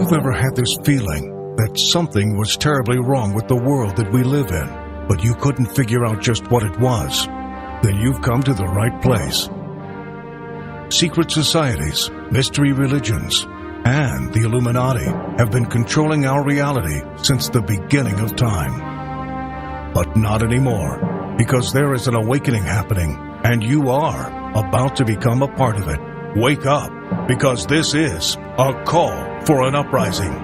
you've ever had this feeling that something was terribly wrong with the world that we live in, but you couldn't figure out just what it was, then you've come to the right place. Secret societies, mystery religions, and the Illuminati have been controlling our reality since the beginning of time. But not anymore, because there is an awakening happening, and you are about to become a part of it. Wake up, because this is a call for an uprising.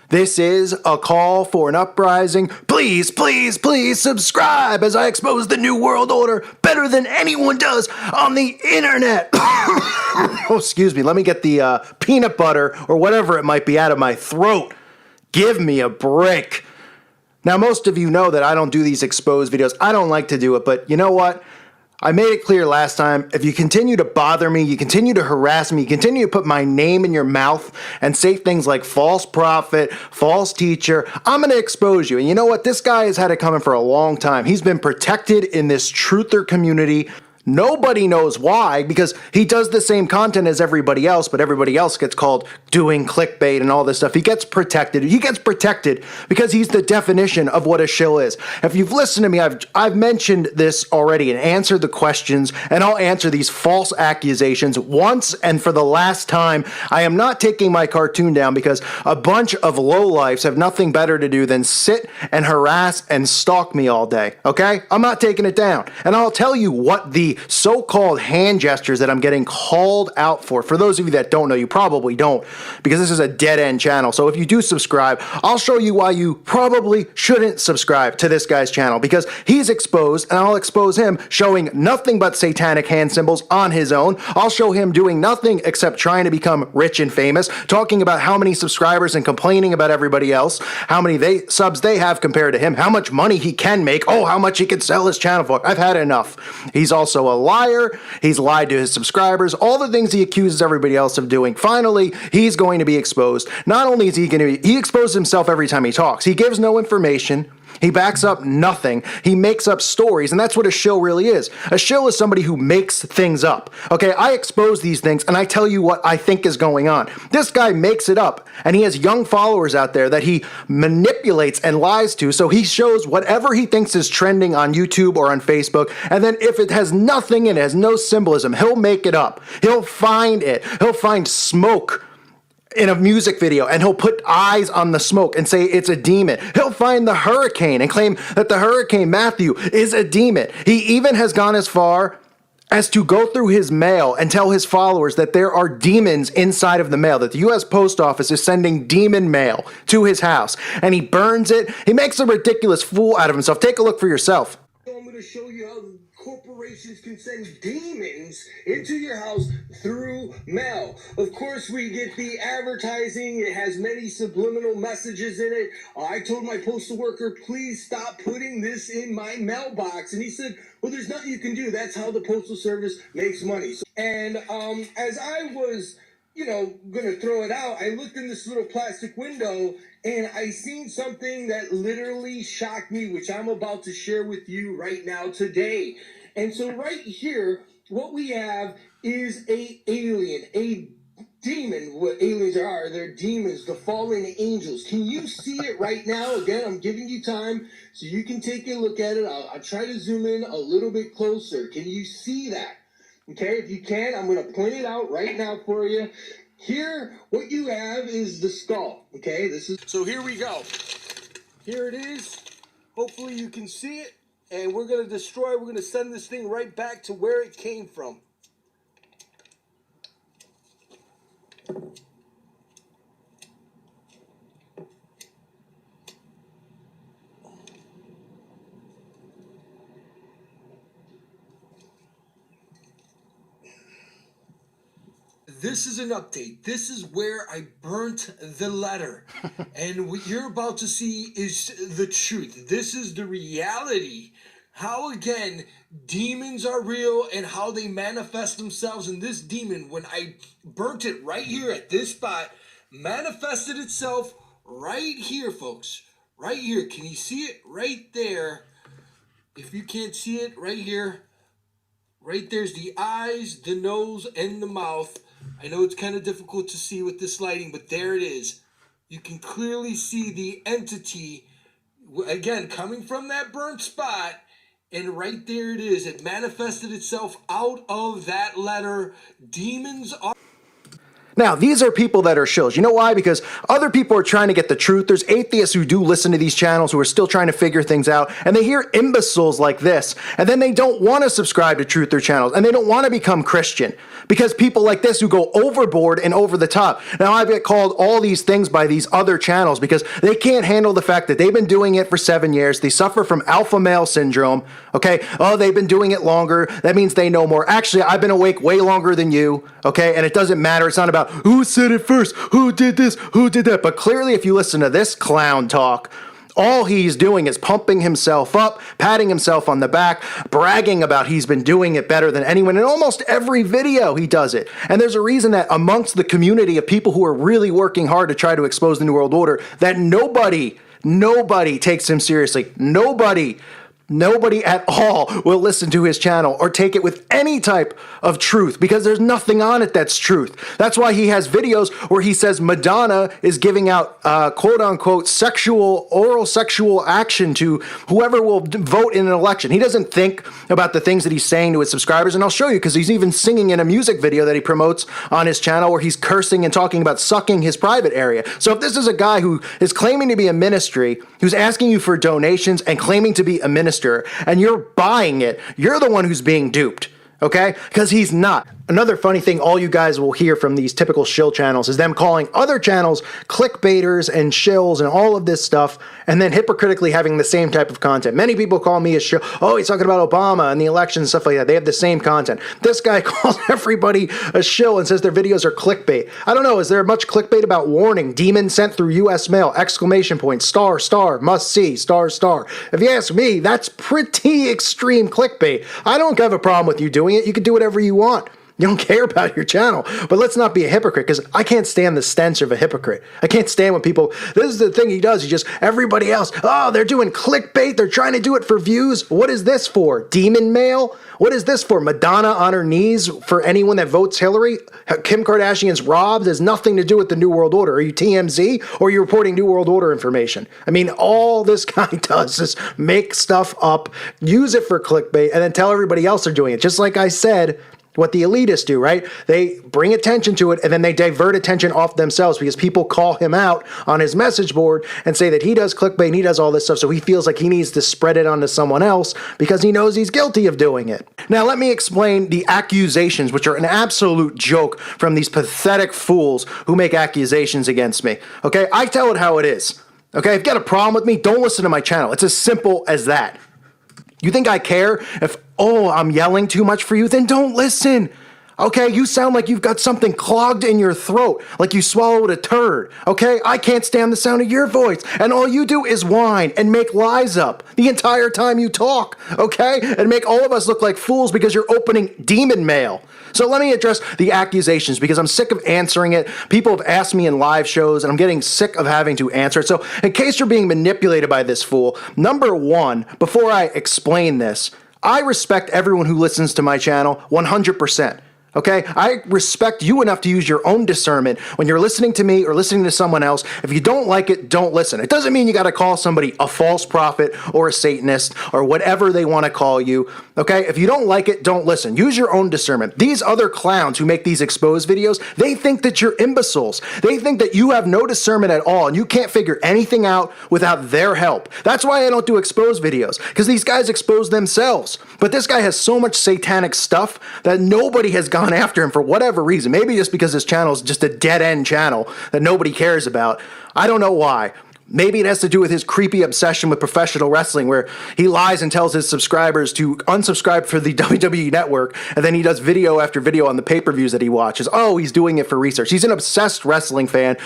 This is a call for an uprising. Please, please, please subscribe as I expose the New World Order better than anyone does on the internet. Oh, excuse me. Let me get the peanut butter or whatever it might be out of my throat. Give me a break. Now, most of you know that I don't do these exposed videos. I don't like to do it, but you know what? I made it clear last time, if you continue to bother me, you continue to harass me, you continue to put my name in your mouth and say things like false prophet, false teacher, I'm going to expose you. And you know what? This guy has had it coming for a long time. He's been protected in this truther community. Nobody knows why, because he does the same content as everybody else, but everybody else gets called doing clickbait and all this stuff. He gets protected. He gets protected because he's the definition of what a shill is. If you've listened to me, I've mentioned this already and answered the questions, and I'll answer these false accusations once and for the last time. I am not taking my cartoon down because a bunch of lowlifes have nothing better to do than sit and harass and stalk me all day, okay? I'm not taking it down. And I'll tell you what the so-called hand gestures that I'm getting called out for those of you that don't know, you probably don't, because this is a dead-end channel. So if you do subscribe, I'll show you why you probably shouldn't subscribe to this guy's channel, because he's exposed, and I'll expose him showing nothing but satanic hand symbols on his own. I'll show him doing nothing except trying to become rich and famous, talking about how many subscribers and complaining about everybody else, how many subs they have compared to him, how much money he can make, oh, how much he can sell his channel for. I've had enough. He's also a liar. He's lied to his subscribers, all the things he accuses everybody else of doing. Finally, he's going to be exposed. Not only is he going to be, he exposes himself every time he talks. He gives no information. He backs up nothing. He makes up stories, and that's what a shill really is. A shill is somebody who makes things up. Okay, I expose these things, and I tell you what I think is going on. This guy makes it up, and he has young followers out there that he manipulates and lies to, so he shows whatever he thinks is trending on YouTube or on Facebook, and then if it has nothing in it, has no symbolism, he'll make it up. He'll find it. He'll find smoke in a music video, and he'll put eyes on the smoke and say it's a demon. He'll find the hurricane and claim that the Hurricane Matthew is a demon. He even has gone as far as to go through his mail and tell his followers that there are demons inside of the mail, that the U.S. Post Office is sending demon mail to his house, and he burns it. He makes a ridiculous fool out of himself. Take a look for yourself. I'm going to show you how corporations can send demons into your house through mail. Of course, we get the advertising. It has many subliminal messages in it. I told my postal worker, please stop putting this in my mailbox. And he said, well, there's nothing you can do. That's how the Postal Service makes money. And as I was, going to throw it out, I looked in this little plastic window and I seen something that literally shocked me, which I'm about to share with you right now today. And so right here, what we have is a alien, a demon. What aliens are, they're demons, the fallen angels. Can you see it right now? Again, I'm giving you time so you can take a look at it. I'll try to zoom in a little bit closer. Can you see that? Okay, if you can, I'm going to point it out right now for you. Here, what you have is the skull. Okay, so here we go. Here it is. Hopefully you can see it. And we're going to send this thing right back to where it came from. This is an update. This is where I burnt the letter. And what you're about to see is the truth. This is the reality how again demons are real and how they manifest themselves. And this demon, when I burnt it right here at this spot, manifested itself right here, folks. Right here. Can you see it? Right there. If you can't see it, right here. Right there's the eyes, the nose, and the mouth. I know it's kind of difficult to see with this lighting, but there it is. You can clearly see the entity, again, coming from that burnt spot. And right there it is. It manifested itself out of that letter. Demons are... Now, these are people that are shills. You know why? Because other people are trying to get the truth. There's atheists who do listen to these channels who are still trying to figure things out, and they hear imbeciles like this, and then they don't want to subscribe to Truther channels, and they don't want to become Christian because people like this who go overboard and over the top. Now, I get called all these things by these other channels because they can't handle the fact that they've been doing it for 7 years. They suffer from alpha male syndrome. Okay? Oh, they've been doing it longer. That means they know more. Actually, I've been awake way longer than you. Okay? And it doesn't matter. It's not about who said it first, who did this, who did that. But clearly, if you listen to this clown talk, all he's doing is pumping himself up, patting himself on the back, bragging about he's been doing it better than anyone. In almost every video, he does it. And there's a reason that amongst the community of people who are really working hard to try to expose the New World Order, that nobody takes him seriously. Nobody at all will listen to his channel or take it with any type of truth because there's nothing on it that's truth. That's why he has videos where he says Madonna is giving out quote unquote oral sexual action to whoever will vote in an election. He doesn't think about the things that he's saying to his subscribers, and I'll show you because he's even singing in a music video that he promotes on his channel where he's cursing and talking about sucking his private area. So if this is a guy who is claiming to be a ministry, who's asking you for donations and claiming to be a minister, and you're buying it, you're the one who's being duped, okay? Because he's not. Another funny thing all you guys will hear from these typical shill channels is them calling other channels clickbaiters and shills and all of this stuff, and then hypocritically having the same type of content. Many people call me a shill. Oh, he's talking about Obama and the election and stuff like that. They have the same content. This guy calls everybody a shill and says their videos are clickbait. I don't know. Is there much clickbait about warning, demon sent through U.S. mail, exclamation point, star, must see, star. If you ask me, that's pretty extreme clickbait. I don't have a problem with you doing it. You can do whatever you want. You don't care about your channel. But let's not be a hypocrite, because I can't stand the stench of a hypocrite. I can't stand when people, this is the thing he does, he just, everybody else, oh, they're doing clickbait, they're trying to do it for views. What is this for? Demon mail? What is this for? Madonna on her knees for anyone that votes Hillary? Kim Kardashian's robbed has nothing to do with the New World Order. Are you TMZ or are you reporting New World Order information? I mean, all this guy does is make stuff up, use it for clickbait, and then tell everybody else they're doing it. Just like I said, what the elitists do, right? They bring attention to it and then they divert attention off themselves because people call him out on his message board and say that he does clickbait and he does all this stuff, so he feels like he needs to spread it onto someone else because he knows he's guilty of doing it. Now, let me explain the accusations, which are an absolute joke from these pathetic fools who make accusations against me. Okay, I tell it how it is. Okay, if you got a problem with me, don't listen to my channel. It's as simple as that. You think I care if, oh, I'm yelling too much for you? Then don't listen. Okay, you sound like you've got something clogged in your throat, like you swallowed a turd. Okay, I can't stand the sound of your voice, and all you do is whine and make lies up the entire time you talk, okay? And make all of us look like fools because you're opening demon mail. So let me address the accusations because I'm sick of answering it. People have asked me in live shows, and I'm getting sick of having to answer it. So in case you're being manipulated by this fool, number one, before I explain this, I respect everyone who listens to my channel 100%. Okay, I respect you enough to use your own discernment when you're listening to me or listening to someone else. If you don't like it, don't listen. It doesn't mean you got to call somebody a false prophet or a Satanist or whatever they want to call you. Okay, if you don't like it, don't listen. Use your own discernment. These other clowns who make these exposed videos, they think that you're imbeciles. They think that you have no discernment at all and you can't figure anything out without their help. That's why I don't do exposed videos, because these guys expose themselves. But this guy has so much satanic stuff that nobody has gone after him for whatever reason. Maybe just because his channel is just a dead-end channel that nobody cares about. I don't know why. Maybe it has to do with his creepy obsession with professional wrestling, where he lies and tells his subscribers to unsubscribe for the WWE Network, and then he does video after video on the pay-per-views that he watches. Oh, he's doing it for research. He's an obsessed wrestling fan,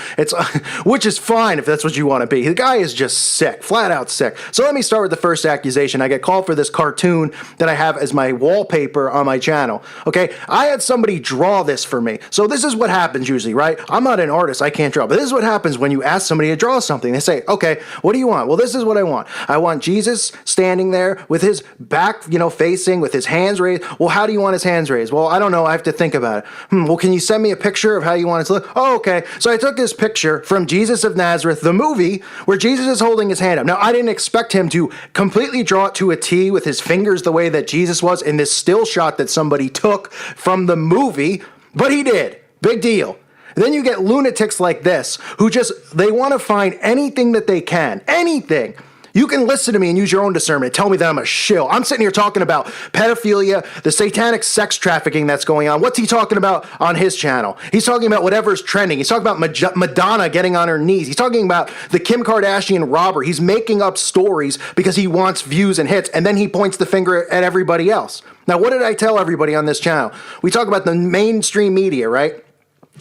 which is fine if that's what you want to be. The guy is just sick, flat out sick. So let me start with the first accusation. I get called for this cartoon that I have as my wallpaper on my channel. Okay, I had somebody draw this for me. So this is what happens usually, right? I'm not an artist, I can't draw, but this is what happens when you ask somebody to draw something. They say, okay, what do you want? Well, this is what I want. I want Jesus standing there with his back, facing, with his hands raised. Well, how do you want his hands raised? Well, I don't know. I have to think about it. Well, can you send me a picture of how you want it to look? Oh, okay. So I took this picture from Jesus of Nazareth, the movie, where Jesus is holding his hand up. Now, I didn't expect him to completely draw it to a T with his fingers the way that Jesus was in this still shot that somebody took from the movie, but he did. Big deal. Then you get lunatics like this who they want to find anything that they can. Anything. You can listen to me and use your own discernment. Tell me that I'm a shill. I'm sitting here talking about pedophilia, the satanic sex trafficking that's going on. What's he talking about on his channel? He's talking about whatever's trending. He's talking about Madonna getting on her knees. He's talking about the Kim Kardashian robbery. He's making up stories because he wants views and hits, and then he points the finger at everybody else. Now, what did I tell everybody on this channel? We talk about the mainstream media, right?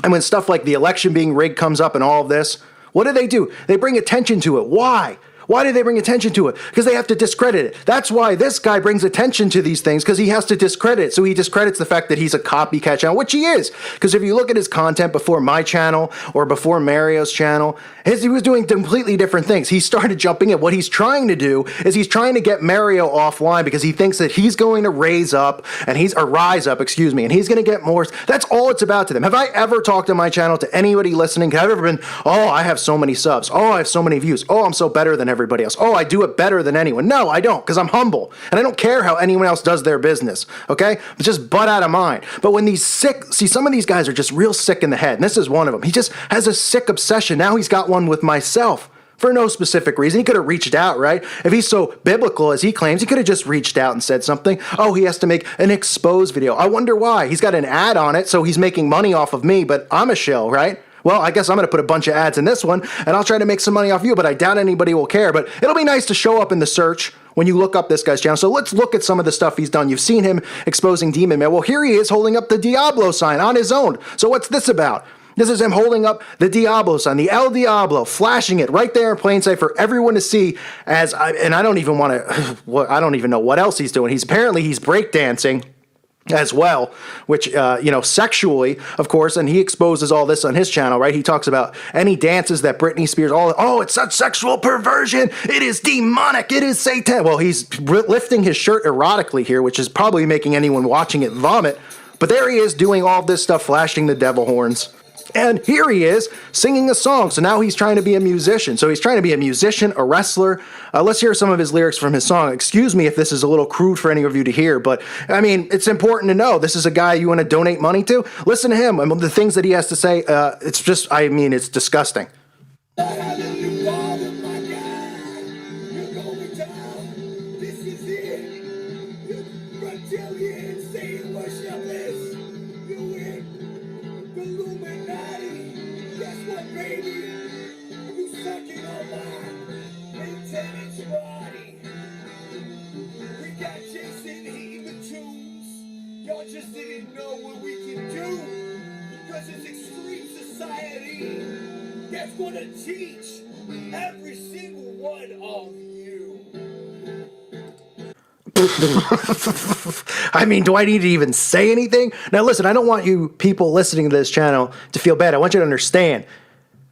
And when stuff like the election being rigged comes up and all of this, what do? They bring attention to it. Why? Why do they bring attention to it? Because they have to discredit it. That's why this guy brings attention to these things, because he has to discredit it. So he discredits the fact that he's a copycat channel, which he is. Because if you look at his content before my channel or before Mario's channel, he was doing completely different things. He started jumping in. What he's trying to do is he's trying to get Mario offline because he thinks that he's going to rise up, and he's going to get more. That's all it's about to them. Have I ever talked on my channel to anybody listening? Have I ever been, oh, I have so many subs. Oh, I have so many views. Oh, I'm so better than everybody else. Oh, I do it better than anyone. No, I don't, because I'm humble, and I don't care how anyone else does their business, okay? It's just butt out of mine. But when these some of these guys are just real sick in the head, and this is one of them. He just has a sick obsession. Now he's got one with myself for no specific reason. He could have reached out, right? If he's so biblical as he claims, he could have just reached out and said something. Oh, he has to make an exposed video. I wonder why. He's got an ad on it, so he's making money off of me, but I'm a shill, right? Well, I guess I'm going to put a bunch of ads in this one, and I'll try to make some money off you, but I doubt anybody will care. But it'll be nice to show up in the search when you look up this guy's channel. So let's look at some of the stuff he's done. You've seen him exposing Demon Man. Well, here he is holding up the Diablo sign on his own. So what's this about? This is him holding up the Diablo sign, the El Diablo, flashing it right there in plain sight for everyone to see. And I don't even want to, I don't even know what else he's doing. He's breakdancing as well, which, sexually, of course, and he exposes all this on his channel, right? He talks about any dances that Britney Spears, it's such sexual perversion. It is demonic. It is satanic. Well, he's lifting his shirt erotically here, which is probably making anyone watching it vomit. But there he is doing all this stuff, flashing the devil horns. And here he is singing a song. So now he's trying to be a musician. So he's trying to be a musician, a wrestler. Let's hear some of his lyrics from his song. Excuse me if this is a little crude for any of you to hear, but I mean, it's important to know. This is a guy you want to donate money to. Listen to him. I mean, the things that he has to say, it's disgusting. Illuminati, guess what, baby? You sucking on my maintenance body. We got Jason hitting the tunes. Y'all just didn't know what we can do. Because it's extreme society that's gonna teach every single one of you. I mean, do I need to even say anything? Now, listen, I don't want you people listening to this channel to feel bad. I want you to understand,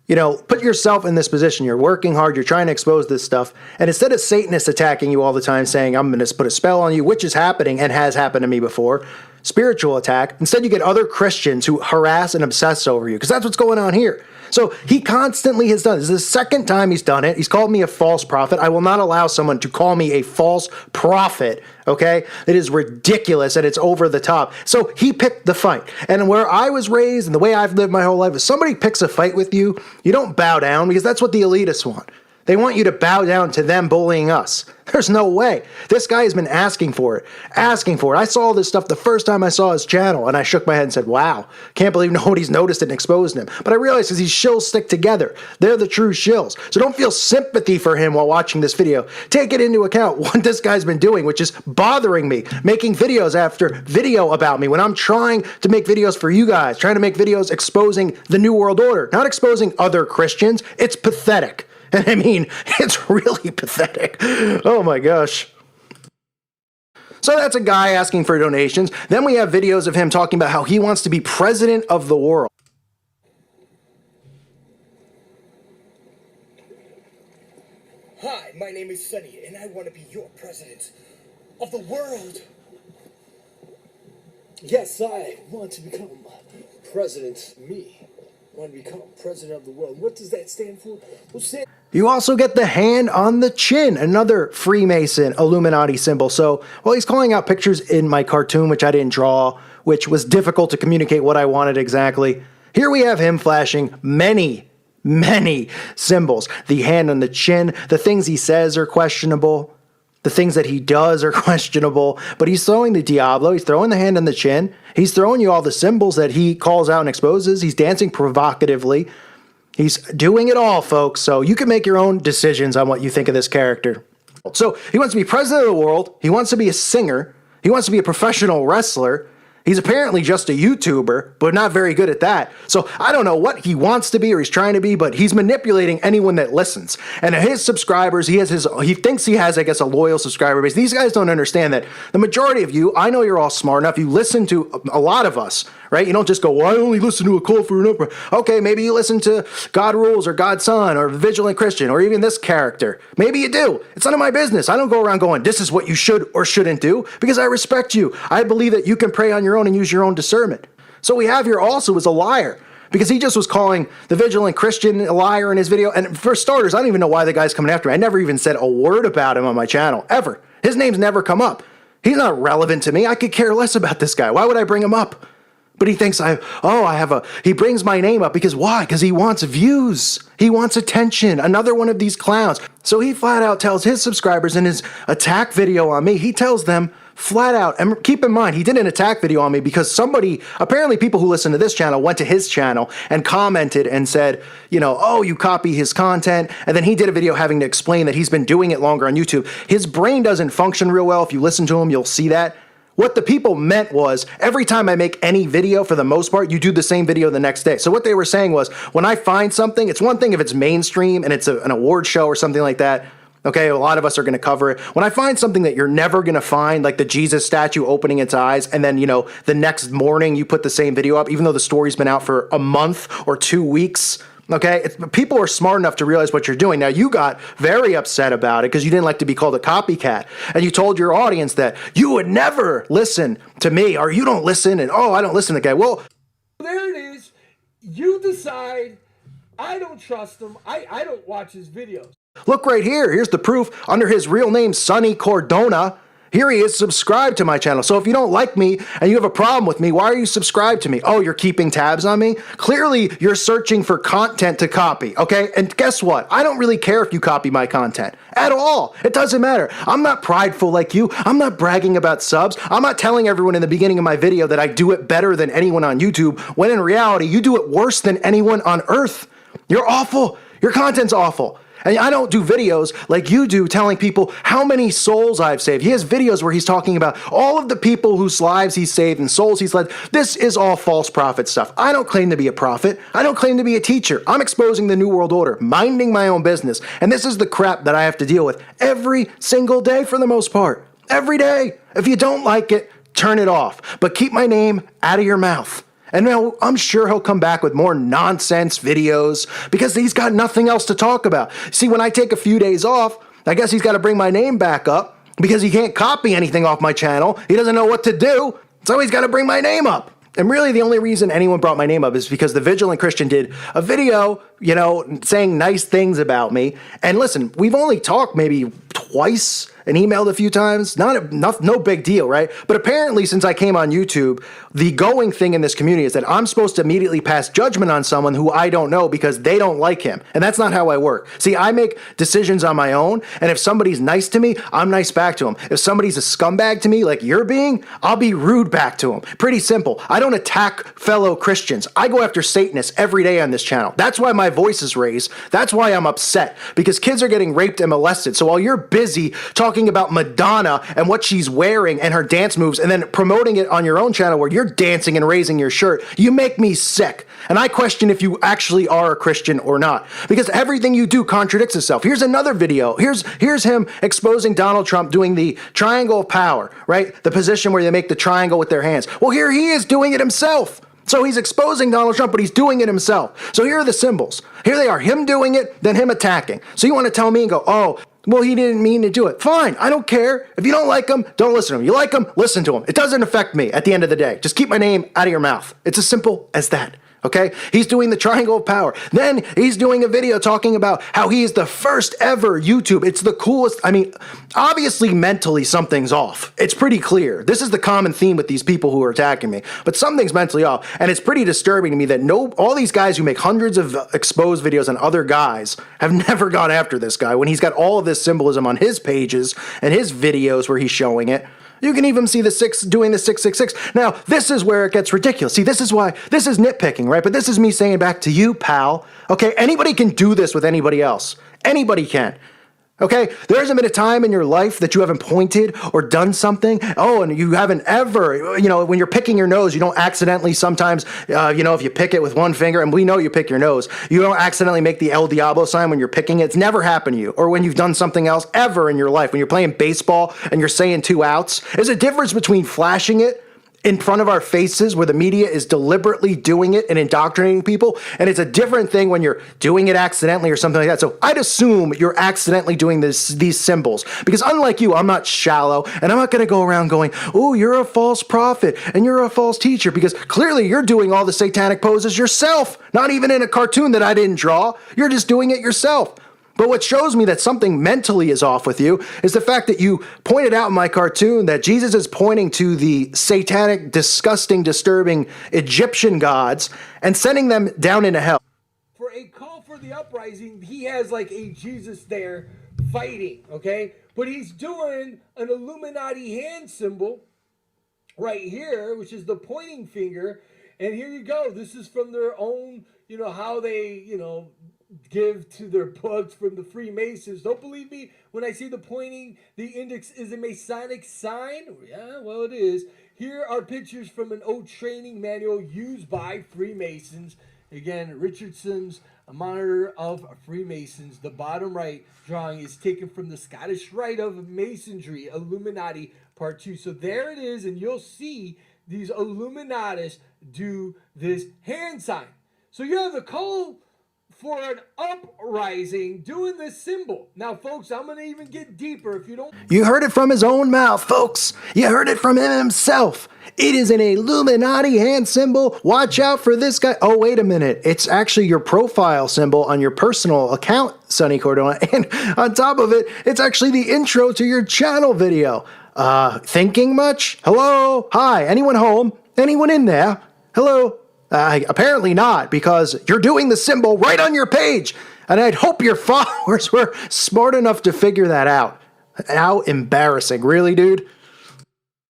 put yourself in this position. You're working hard. You're trying to expose this stuff. And instead of Satanists attacking you all the time saying, I'm going to put a spell on you, which is happening and has happened to me before, spiritual attack, instead you get other Christians who harass and obsess over you, because that's what's going on here. So he constantly has done this. This is the second time he's done it. He's called me a false prophet. I will not allow someone to call me a false prophet, okay? It is ridiculous and it's over the top. So he picked the fight. And where I was raised and the way I've lived my whole life, if somebody picks a fight with you, you don't bow down, because that's what the elitists want. They want you to bow down to them bullying us. There's no way. This guy has been asking for it. I saw this stuff the first time I saw his channel, and I shook my head and said, wow, can't believe nobody's noticed and exposed him. But I realized because these shills stick together. They're the true shills. So don't feel sympathy for him while watching this video. Take it into account what this guy's been doing, which is bothering me, making videos after video about me when I'm trying to make videos for you guys, trying to make videos exposing the New World Order, not exposing other Christians. It's pathetic. And I mean, it's really pathetic. Oh my gosh. So that's a guy asking for donations. Then we have videos of him talking about how he wants to be president of the world. Hi, my name is Sonny, and I want to be your president of the world. Yes, I want to become president. Me. I want to become president of the world. What does that stand for? Well, You also get the hand on the chin, another Freemason Illuminati symbol. So, well, he's calling out pictures in my cartoon, which I didn't draw, which was difficult to communicate what I wanted exactly. Here we have him flashing many symbols. The hand on the chin, the things he says are questionable. The things that he does are questionable, but he's throwing the Diablo, he's throwing the hand on the chin, he's throwing you all the symbols that he calls out and exposes, he's dancing provocatively. He's doing it all, folks, so you can make your own decisions on what you think of this character. So he wants to be president of the world, he wants to be a singer, he wants to be a professional wrestler. He's apparently just a YouTuber, but not very good at that. So I don't know what he wants to be or he's trying to be, but he's manipulating anyone that listens. And his subscribers, he thinks he has, I guess, a loyal subscriber base. These guys don't understand that the majority of you, I know you're all smart enough, you listen to a lot of us, right? You don't just go, well, I only listen to a call for an uprising. Okay, maybe you listen to God Rules or God's Son or Vigilant Christian or even this character. Maybe you do. It's none of my business. I don't go around going, this is what you should or shouldn't do, because I respect you. I believe that you can pray on your own and use your own discernment. So we have here also is a liar, because he just was calling the Vigilant Christian a liar in his video. And for starters, I don't even know why the guy's coming after me. I never even said a word about him on my channel, ever. His name's never come up. He's not relevant to me. I could care less about this guy. Why would I bring him up? But he thinks he brings my name up because why? Because he wants views. He wants attention. Another one of these clowns. So he flat out tells his subscribers in his attack video on me, he tells them flat out, and keep in mind, he did an attack video on me because apparently people who listen to this channel went to his channel and commented and said, oh, you copy his content. And then he did a video having to explain that he's been doing it longer on YouTube. His brain doesn't function real well. If you listen to him, you'll see that. What the people meant was, every time I make any video, for the most part, you do the same video the next day. So what they were saying was, when I find something, it's one thing if it's mainstream and it's an award show or something like that. Okay, a lot of us are going to cover it. When I find something that you're never going to find, like the Jesus statue opening its eyes, and then, the next morning you put the same video up, even though the story's been out for a month or 2 weeks, okay? People are smart enough to realize what you're doing. Now, you got very upset about it because you didn't like to be called a copycat. And you told your audience that you would never listen to me, or you don't listen, and I don't listen to the guy. Well, there it is. You decide. I don't trust him. I don't watch his videos. look right here. Here's the proof under his real name, Sonny Cardona. Here he is subscribed to my channel. So if you don't like me and you have a problem with me, why are you subscribed to me? Oh, you're keeping tabs on me? Clearly, you're searching for content to copy, okay? And guess what? I don't really care if you copy my content at all. It doesn't matter. I'm not prideful like you. I'm not bragging about subs. I'm not telling everyone in the beginning of my video that I do it better than anyone on YouTube, when in reality, you do it worse than anyone on Earth. You're awful. Your content's awful. And I don't do videos like you do telling people how many souls I've saved. He has videos where he's talking about all of the people whose lives he's saved and souls he's led. This is all false prophet stuff. I don't claim to be a prophet. I don't claim to be a teacher. I'm exposing the New World Order, minding my own business. And this is the crap that I have to deal with every single day for the most part. Every day. If you don't like it, turn it off. But keep my name out of your mouth. And now I'm sure he'll come back with more nonsense videos because he's got nothing else to talk about. See, when I take a few days off, I guess he's got to bring my name back up because he can't copy anything off my channel. He doesn't know what to do, so he's got to bring my name up. And really, the only reason anyone brought my name up is because the Vigilant Christian did a video, saying nice things about me. And listen, we've only talked maybe twice and emailed a few times. No big deal, right? But apparently, since I came on YouTube, the going thing in this community is that I'm supposed to immediately pass judgment on someone who I don't know because they don't like him. And that's not how I work. See, I make decisions on my own, and if somebody's nice to me, I'm nice back to them. If somebody's a scumbag to me, like you're being, I'll be rude back to them. Pretty simple. I don't attack fellow Christians. I go after Satanists every day on this channel. That's why my voice is raised. That's why I'm upset, because kids are getting raped and molested. So while you're busy talking about Madonna and what she's wearing and her dance moves and then promoting it on your own channel where you're dancing and raising your shirt, you make me sick. And I question if you actually are a Christian or not, because everything you do contradicts itself. Here's another video. Here's him exposing Donald Trump doing the triangle of power, right? The position where they make the triangle with their hands. Well, here he is doing it himself. So he's exposing Donald Trump, but he's doing it himself. So here are the symbols. Here they are, him doing it, then him attacking. So you want to tell me and go, oh, well, he didn't mean to do it. Fine, I don't care. If you don't like him, don't listen to him. You like him, listen to him. It doesn't affect me at the end of the day. Just keep my name out of your mouth. It's as simple as that. Okay, he's doing the triangle of power. Then he's doing a video talking about how he is the first ever YouTube. It's the coolest. I mean, obviously mentally something's off. It's pretty clear. This is the common theme with these people who are attacking me, but something's mentally off. And it's pretty disturbing to me that all these guys who make hundreds of exposed videos on other guys have never gone after this guy when he's got all of this symbolism on his pages and his videos where he's showing it. You can even see the 6 doing the 666. Now, this is where it gets ridiculous. See, this is why, this is nitpicking, right? But this is me saying back to you, pal. Okay, anybody can do this with anybody else. Anybody can. Okay, there hasn't been a time in your life that you haven't pointed or done something. Oh, and you haven't ever, when you're picking your nose, you don't accidentally sometimes, if you pick it with one finger, and we know you pick your nose, you don't accidentally make the El Diablo sign when you're picking it. It's never happened to you. Or when you've done something else ever in your life, when you're playing baseball and you're saying 2 outs. There's a difference between flashing it in front of our faces where the media is deliberately doing it and indoctrinating people. And it's a different thing when you're doing it accidentally or something like that. So I'd assume you're accidentally doing these symbols, because unlike you, I'm not shallow and I'm not going to go around going, oh, you're a false prophet and you're a false teacher, because clearly you're doing all the satanic poses yourself, not even in a cartoon that I didn't draw. You're just doing it yourself. But what shows me that something mentally is off with you is the fact that you pointed out in my cartoon that Jesus is pointing to the satanic, disgusting, disturbing Egyptian gods and sending them down into hell. For a call for the uprising, he has like a Jesus there fighting, okay? But he's doing an Illuminati hand symbol right here, which is the pointing finger. And here you go. This is from their own, how they, give to their books from the Freemasons. Don't believe me when I say the pointing, the index is a Masonic sign? Yeah, well, it is. Here are pictures from an old training manual used by Freemasons. Again, Richardson's A Monitor of Freemasons. The bottom right drawing is taken from the Scottish Rite of Masonry, Illuminati Part 2. So there it is, and you'll see these Illuminatis do this hand sign. So you have the call for an uprising doing this symbol. Now, folks, I'm going to even get deeper if you don't... You heard it from his own mouth, folks. You heard it from him himself. It is an Illuminati hand symbol. Watch out for this guy. Oh, wait a minute. It's actually your profile symbol on your personal account, Sonny Cardona. And on top of it, it's actually the intro to your channel video. Thinking much? Hello? Hi, anyone home? Anyone in there? Hello? Apparently not, because you're doing the symbol right on your page. And I'd hope your followers were smart enough to figure that out. How embarrassing. Really, dude?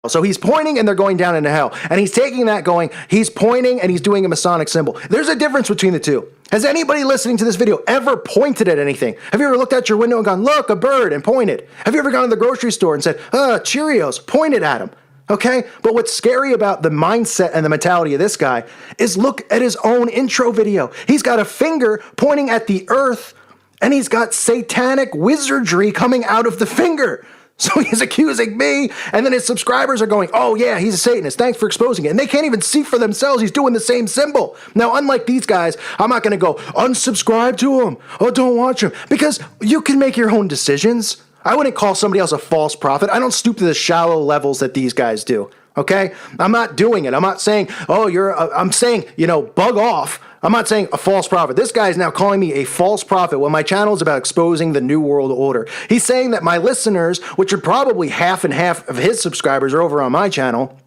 So he's pointing and they're going down into hell. And he's taking that going, he's pointing and he's doing a Masonic symbol. There's a difference between the two. Has anybody listening to this video ever pointed at anything? Have you ever looked out your window and gone, look, a bird, and pointed? Have you ever gone to the grocery store and said, Cheerios, pointed at him? Okay, but what's scary about the mindset and the mentality of this guy is look at his own intro video. He's got a finger pointing at the earth, and he's got satanic wizardry coming out of the finger. So he's accusing me, and then his subscribers are going, oh yeah, he's a Satanist, thanks for exposing it. And they can't even see for themselves he's doing the same symbol. Now, unlike these guys, I'm not going to go, unsubscribe to him, or don't watch him, because you can make your own decisions. I wouldn't call somebody else a false prophet. I don't stoop to the shallow levels that these guys do. Okay? I'm not doing it. I'm not saying, I'm saying, bug off. I'm not saying a false prophet. This guy is now calling me a false prophet when my channel is about exposing the New World Order. He's saying that my listeners, which are probably half and half of his subscribers are over on my channel,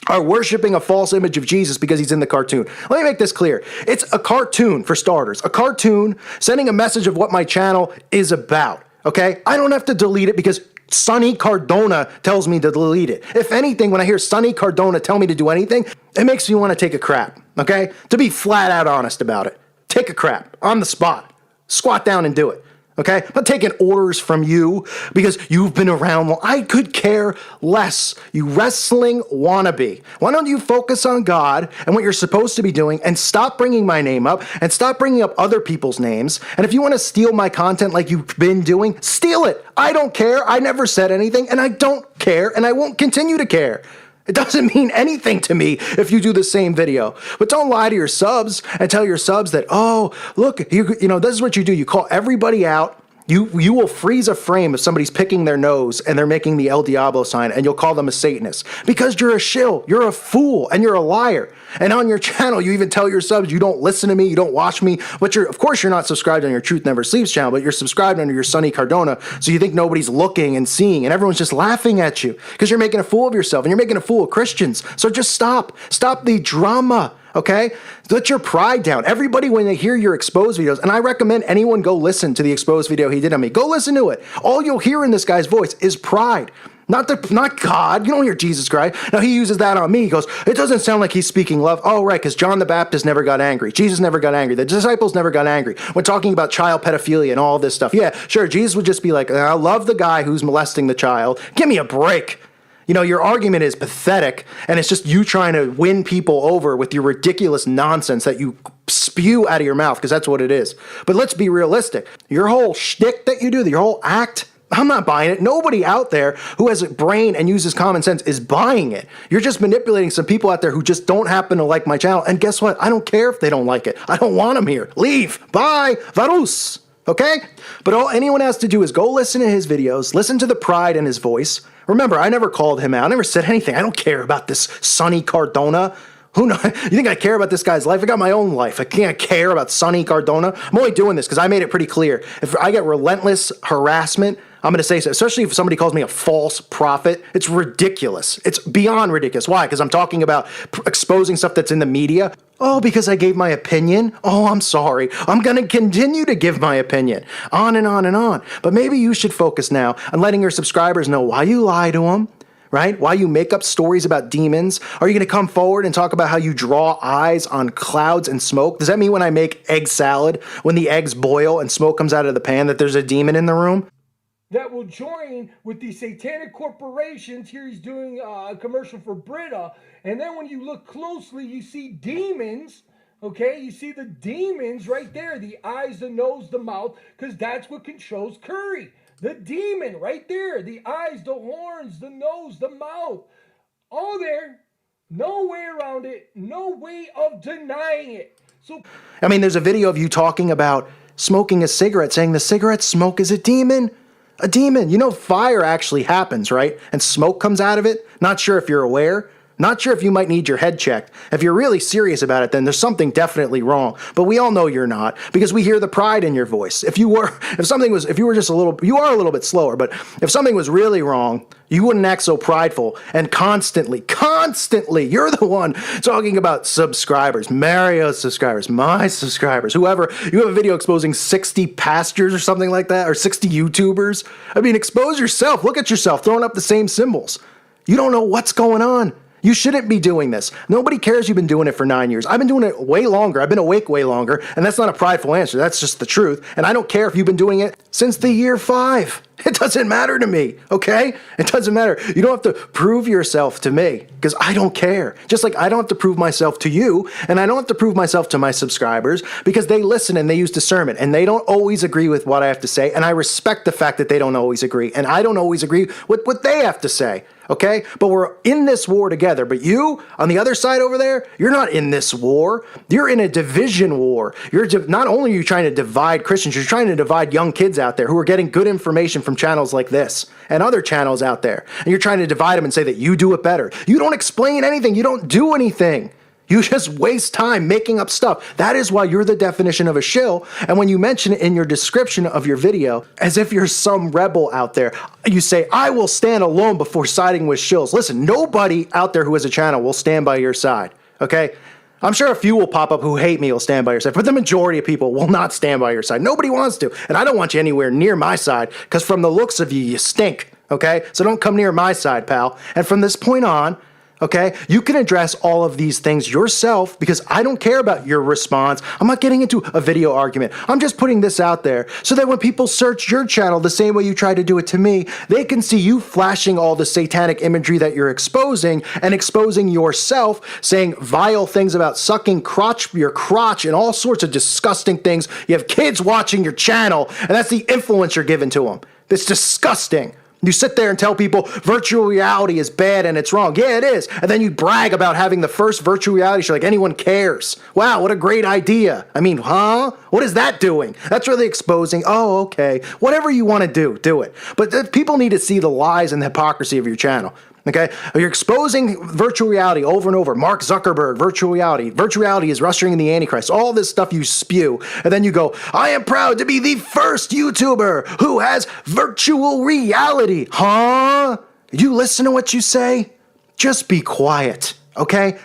are worshiping a false image of Jesus because he's in the cartoon. Let me make this clear. It's a cartoon, for starters. A cartoon sending a message of what my channel is about. Okay? I don't have to delete it because Sonny Cardona tells me to delete it. If anything, when I hear Sonny Cardona tell me to do anything, it makes me want to take a crap, okay? To be flat out honest about it. Take a crap on the spot. Squat down and do it, okay? I'm not taking orders from you because you've been around long. I could care less, you wrestling wannabe. Why don't you focus on God and what you're supposed to be doing and stop bringing my name up and stop bringing up other people's names. And if you want to steal my content like you've been doing, steal it. I don't care. I never said anything and I don't care and I won't continue to care. It doesn't mean anything to me if you do the same video. But don't lie to your subs and tell your subs that, oh, look, this is what you do. You call everybody out. You will freeze a frame if somebody's picking their nose and they're making the El Diablo sign, and you'll call them a Satanist because you're a shill, you're a fool, and you're a liar. And on your channel, you even tell your subs you don't listen to me, you don't watch me, but of course you're not subscribed on your Truth Never Sleeps channel, but you're subscribed under your Sonny Cardona, so you think nobody's looking and seeing, and everyone's just laughing at you because you're making a fool of yourself, and you're making a fool of Christians. So just stop the drama. Okay? Let your pride down. Everybody, when they hear your exposed videos, and I recommend anyone go listen to the exposed video he did on me. Go listen to it. All you'll hear in this guy's voice is pride. Not God. You don't hear Jesus Christ. Now, he uses that on me. He goes, it doesn't sound like he's speaking love. Oh, right, because John the Baptist never got angry. Jesus never got angry. The disciples never got angry. When talking about child pedophilia and all this stuff. Yeah, sure, Jesus would just be like, I love the guy who's molesting the child. Give me a break. Your argument is pathetic, and it's just you trying to win people over with your ridiculous nonsense that you spew out of your mouth, because that's what it is. But let's be realistic. Your whole shtick that you do, your whole act, I'm not buying it. Nobody out there who has a brain and uses common sense is buying it. You're just manipulating some people out there who just don't happen to like my channel, and guess what? I don't care if they don't like it. I don't want them here. Leave. Bye. Varus. Okay? But all anyone has to do is go listen to his videos, listen to the pride in his voice. Remember, I never called him out. I never said anything. I don't care about this Sonny Cardona. Who knows? You think I care about this guy's life? I got my own life. I can't care about Sonny Cardona. I'm only doing this because I made it pretty clear. If I get relentless harassment, I'm going to say so, especially if somebody calls me a false prophet. It's ridiculous. It's beyond ridiculous. Why? Because I'm talking about exposing stuff that's in the media. Oh, because I gave my opinion? Oh, I'm sorry. I'm going to continue to give my opinion. On and on and on. But maybe you should focus now on letting your subscribers know why you lie to them, right? Why you make up stories about demons. Are you going to come forward and talk about how you draw eyes on clouds and smoke? Does that mean when I make egg salad, when the eggs boil and smoke comes out of the pan, that there's a demon in the room? That will join with the satanic corporations. Here he's doing a commercial for Brita. And then when you look closely, you see demons. Okay, you see the demons right there. The eyes, the nose, the mouth. Because that's what controls Curry. The demon right there. The eyes, the horns, the nose, the mouth. All there. No way around it. No way of denying it. So, I mean, there's a video of you talking about smoking a cigarette, saying the cigarette smoke is a demon. A demon. Fire actually happens, right? And smoke comes out of it. Not sure if you're aware. Not sure if you might need your head checked. If you're really serious about it, then there's something definitely wrong. But we all know you're not, because we hear the pride in your voice. If you were just a little, you are a little bit slower, but if something was really wrong, you wouldn't act so prideful and constantly, you're the one talking about subscribers, Mario's subscribers, my subscribers, whoever. You have a video exposing 60 pastors or something like that, or 60 YouTubers. I mean, expose yourself. Look at yourself throwing up the same symbols. You don't know what's going on. You shouldn't be doing this. Nobody cares you've been doing it for 9 years. I've been doing it way longer. I've been awake way longer, and that's not a prideful answer. That's just the truth. And I don't care if you've been doing it since the year 5. It doesn't matter to me, okay? It doesn't matter. You don't have to prove yourself to me, because I don't care. Just like I don't have to prove myself to you, and I don't have to prove myself to my subscribers, because they listen and they use discernment, and they don't always agree with what I have to say, and I respect the fact that they don't always agree, and I don't always agree with what they have to say. Okay? But we're in this war together. But you, on the other side over there, you're not in this war. You're in a division war. Not only are you trying to divide Christians, you're trying to divide young kids out there who are getting good information information from channels like this and other channels out there, and you're trying to divide them and say that you do it better. You don't explain anything. You don't do anything. You just waste time making up stuff. That is why you're the definition of a shill. And when you mention it in your description of your video, as if you're some rebel out there, you say, I will stand alone before siding with shills. Listen, nobody out there who has a channel will stand by your side, okay? I'm sure a few will pop up who hate me will stand by your side, but the majority of people will not stand by your side. Nobody wants to, and I don't want you anywhere near my side, because from the looks of you, you stink, okay? So don't come near my side, pal. And from this point on, okay, you can address all of these things yourself, because I don't care about your response. I'm not getting into a video argument. I'm just putting this out there so that when people search your channel the same way you try to do it to me, they can see you flashing all the satanic imagery that you're exposing and exposing yourself, saying vile things about sucking your crotch and all sorts of disgusting things. You have kids watching your channel, and that's the influence you're giving to them. It's disgusting. You sit there and tell people virtual reality is bad and it's wrong. Yeah, it is. And then you brag about having the first virtual reality show like anyone cares. Wow, what a great idea. I mean, huh? What is that doing? That's really exposing. Oh, okay. Whatever you want to do it. But people need to see the lies and the hypocrisy of your channel. Okay, you're exposing virtual reality over and over. Mark Zuckerberg, virtual reality. Virtual reality is ushering in the Antichrist. All this stuff you spew. And then you go, I am proud to be the first YouTuber who has virtual reality. Huh? You listen to what you say? Just be quiet, okay?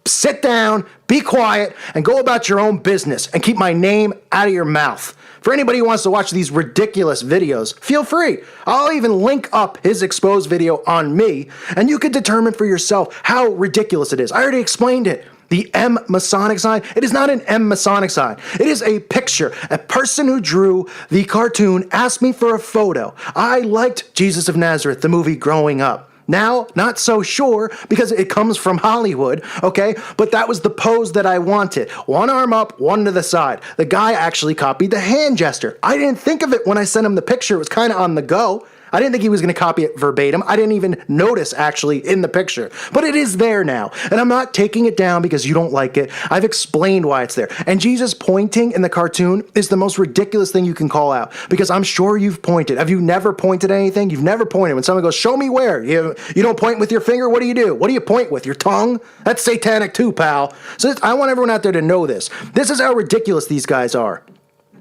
Sit down, be quiet, and go about your own business and keep my name out of your mouth. For anybody who wants to watch these ridiculous videos, feel free. I'll even link up his exposed video on me, and you can determine for yourself how ridiculous it is. I already explained it. The M Masonic sign, it is not an M Masonic sign. It is a picture. A person who drew the cartoon asked me for a photo. I liked Jesus of Nazareth, the movie growing up. Now, not so sure, because it comes from Hollywood, okay? But that was the pose that I wanted. One arm up, one to the side. The guy actually copied the hand gesture. I didn't think of it when I sent him the picture. It was kind of on the go. I didn't think he was going to copy it verbatim. I didn't even notice actually in the picture. But it is there now. And I'm not taking it down because you don't like it. I've explained why it's there. And Jesus pointing in the cartoon is the most ridiculous thing you can call out. Because I'm sure you've pointed. Have you never pointed anything? You've never pointed. When someone goes, show me where. You don't point with your finger? What do you do? What do you point with? Your tongue? That's satanic too, pal. So I want everyone out there to know this. This is how ridiculous these guys are.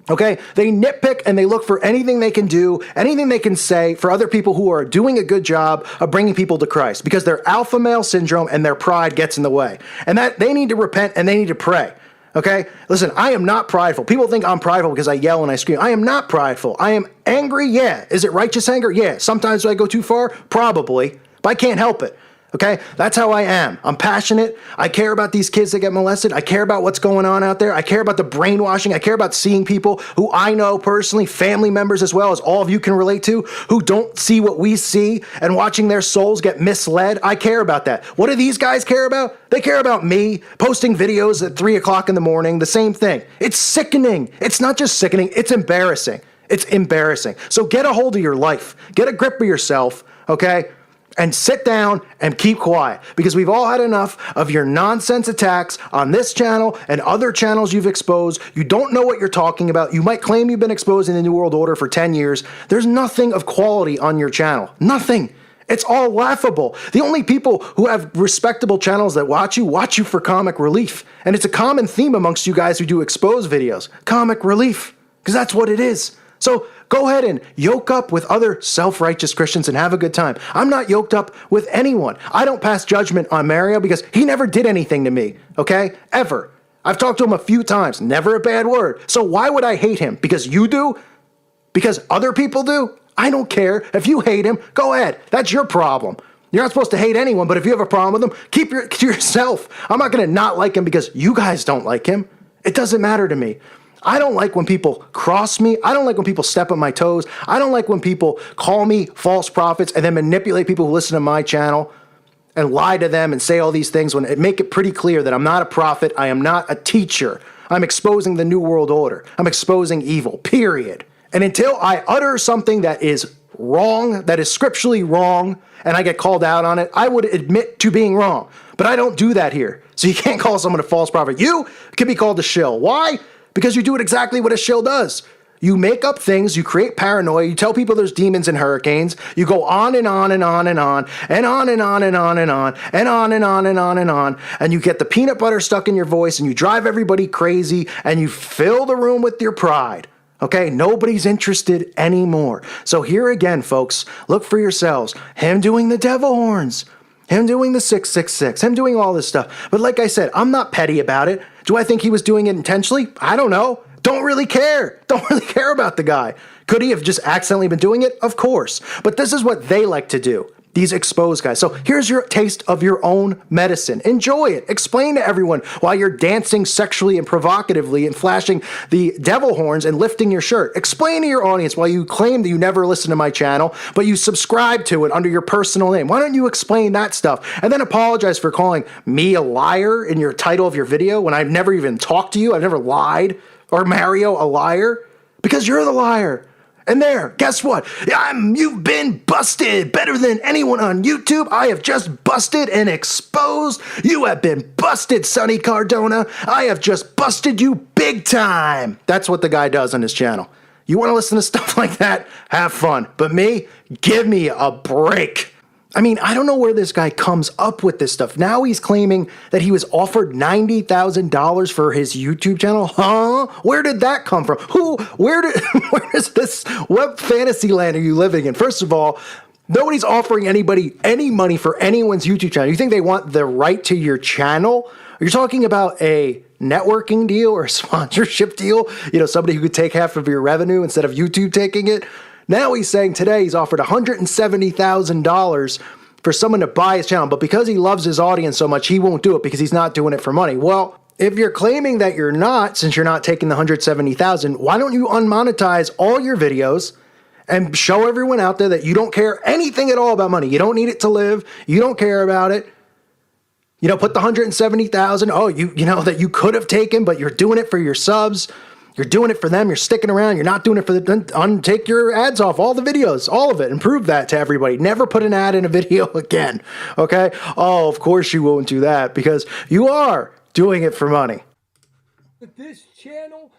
Okay, they nitpick and they look for anything they can do, anything they can say for other people who are doing a good job of bringing people to Christ, because their alpha male syndrome and their pride gets in the way. And that they need to repent and they need to pray. Okay, listen, I am not prideful. People think I'm prideful because I yell and I scream. I am not prideful. I am angry. Yeah. Is it righteous anger? Yeah. Sometimes do I go too far? Probably, but I can't help it. Okay, that's how I am. I'm passionate. I care about these kids that get molested. I care about what's going on out there. I care about the brainwashing. I care about seeing people who I know personally, family members as well as all of you can relate to, who don't see what we see and watching their souls get misled. I care about that. What do these guys care about? They care about me posting videos at 3 o'clock in the morning, the same thing. It's sickening. It's not just sickening, it's embarrassing. It's embarrassing. So get a hold of your life. Get a grip of yourself, okay? And sit down and keep quiet, because we've all had enough of your nonsense attacks on this channel and other channels you've exposed. You don't know what you're talking about. You might claim you've been exposing the New World Order for 10 years. There's nothing of quality on your channel. Nothing. It's all laughable. The only people who have respectable channels that watch you for comic relief. And it's a common theme amongst you guys who do exposed videos. Comic relief. Because that's what it is. So go ahead and yoke up with other self-righteous Christians and have a good time. I'm not yoked up with anyone. I don't pass judgment on Mario because he never did anything to me, okay? Ever. I've talked to him a few times, never a bad word. So why would I hate him? Because you do? Because other people do? I don't care. If you hate him, go ahead. That's your problem. You're not supposed to hate anyone, but if you have a problem with him, keep it to yourself. I'm not going to not like him because you guys don't like him. It doesn't matter to me. I don't like when people cross me. I don't like when people step on my toes. I don't like when people call me false prophets and then manipulate people who listen to my channel and lie to them and say all these things when it make it pretty clear that I'm not a prophet. I am not a teacher. I'm exposing the New World Order. I'm exposing evil, period. And until I utter something that is wrong, that is scripturally wrong, and I get called out on it, I would admit to being wrong. But I don't do that here. So you can't call someone a false prophet. You can be called a shill. Why? Because you do it exactly what a shill does. You make up things, you create paranoia, you tell people there's demons and hurricanes, you go on and on and on and on, and on and on and on and on, and on and on and on and on, and you get the peanut butter stuck in your voice, and you drive everybody crazy, and you fill the room with your pride. Okay, nobody's interested anymore. So here again, folks, look for yourselves. Him doing the devil horns, him doing the 666, him doing all this stuff. But like I said, I'm not petty about it. Do I think he was doing it intentionally? I don't know. Don't really care. Don't really care about the guy. Could he have just accidentally been doing it? Of course. But this is what they like to do. These exposed guys. So here's your taste of your own medicine. Enjoy it. Explain to everyone while you're dancing sexually and provocatively and flashing the devil horns and lifting your shirt. Explain to your audience while you claim that you never listen to my channel, but you subscribe to it under your personal name. Why don't you explain that stuff? And then apologize for calling me a liar in your title of your video when I've never even talked to you. I've never lied. Or Mario a liar? Because you're the liar. And there, guess what? You've been busted better than anyone on YouTube. I have just busted and exposed. You have been busted, Sonny Cardona. I have just busted you big time. That's what the guy does on his channel. You want to listen to stuff like that? Have fun. But me? Give me a break. I mean, I don't know where this guy comes up with this stuff. Now he's claiming that he was offered $90,000 for his YouTube channel. Huh? Where did that come from? Where is this? What fantasy land are you living in? First of all, nobody's offering anybody any money for anyone's YouTube channel. You think they want the right to your channel? You're talking about a networking deal or a sponsorship deal? You know, somebody who could take half of your revenue instead of YouTube taking it? Now he's saying today he's offered $170,000 for someone to buy his channel, but because he loves his audience so much, he won't do it because he's not doing it for money. Well, if you're claiming that you're not, since you're not taking the $170,000, why don't you unmonetize all your videos and show everyone out there that you don't care anything at all about money? You don't need it to live. You don't care about it. You know, put the $170,000. Oh, you know that you could have taken, but you're doing it for your subs. You're doing it for them. You're sticking around. You're not doing it for take your ads off, all the videos, all of it, and prove that to everybody. Never put an ad in a video again. Okay? Oh, of course you won't do that because you are doing it for money. But this channel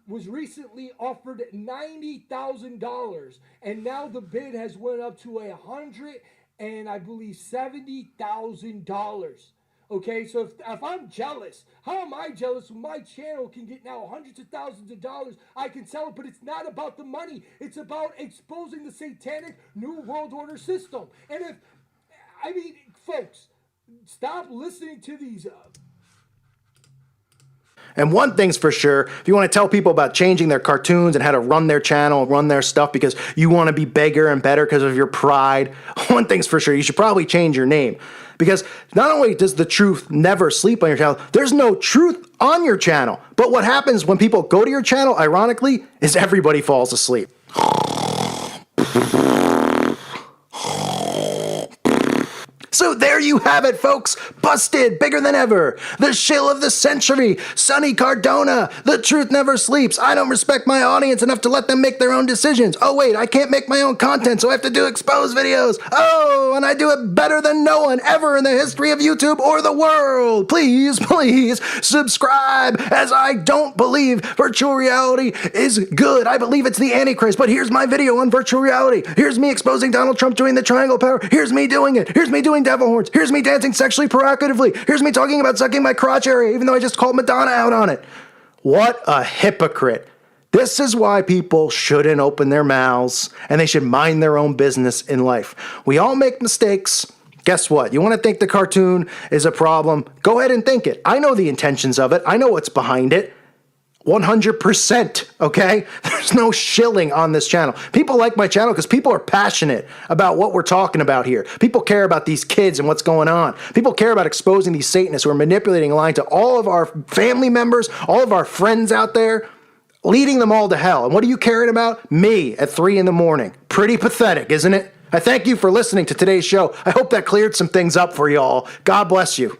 was recently offered $90,000, and now the bid has went up to $100,000 and I believe $70,000. Okay, so if I'm jealous, how am I jealous when my channel can get now hundreds of thousands of dollars? I can sell it, but it's not about the money. It's about exposing the satanic New World Order system. And folks, stop listening to these. And one thing's for sure, if you want to tell people about changing their cartoons and how to run their channel, run their stuff because you want to be bigger and better because of your pride, one thing's for sure, you should probably change your name. Because not only does the truth never sleep on your channel, there's no truth on your channel. But what happens when people go to your channel, ironically, is everybody falls asleep. So there you have it, folks. Busted, bigger than ever. The shill of the century, Sonny Cardona. The truth never sleeps. I don't respect my audience enough to let them make their own decisions. Oh wait, I can't make my own content, so I have to do exposed videos. Oh, and I do it better than no one ever in the history of YouTube or the world. Please, please subscribe, as I don't believe virtual reality is good. I believe it's the Antichrist, but here's my video on virtual reality. Here's me exposing Donald Trump doing the triangle power. Here's me doing it. Here's me doing devil horns. Here's me dancing sexually provocatively. Here's me talking about sucking my crotch area, even though I just called Madonna out on it. What a hypocrite. This is why people shouldn't open their mouths and they should mind their own business in life. We all make mistakes. Guess what? You want to think the cartoon is a problem? Go ahead and think it. I know the intentions of it. I know what's behind it. 100%, okay? There's no shilling on this channel. People like my channel because people are passionate about what we're talking about here. People care about these kids and what's going on. People care about exposing these Satanists who are manipulating and lying to all of our family members, all of our friends out there, leading them all to hell. And what are you caring about? Me at 3 in the morning. Pretty pathetic, isn't it? I thank you for listening to today's show. I hope that cleared some things up for y'all. God bless you.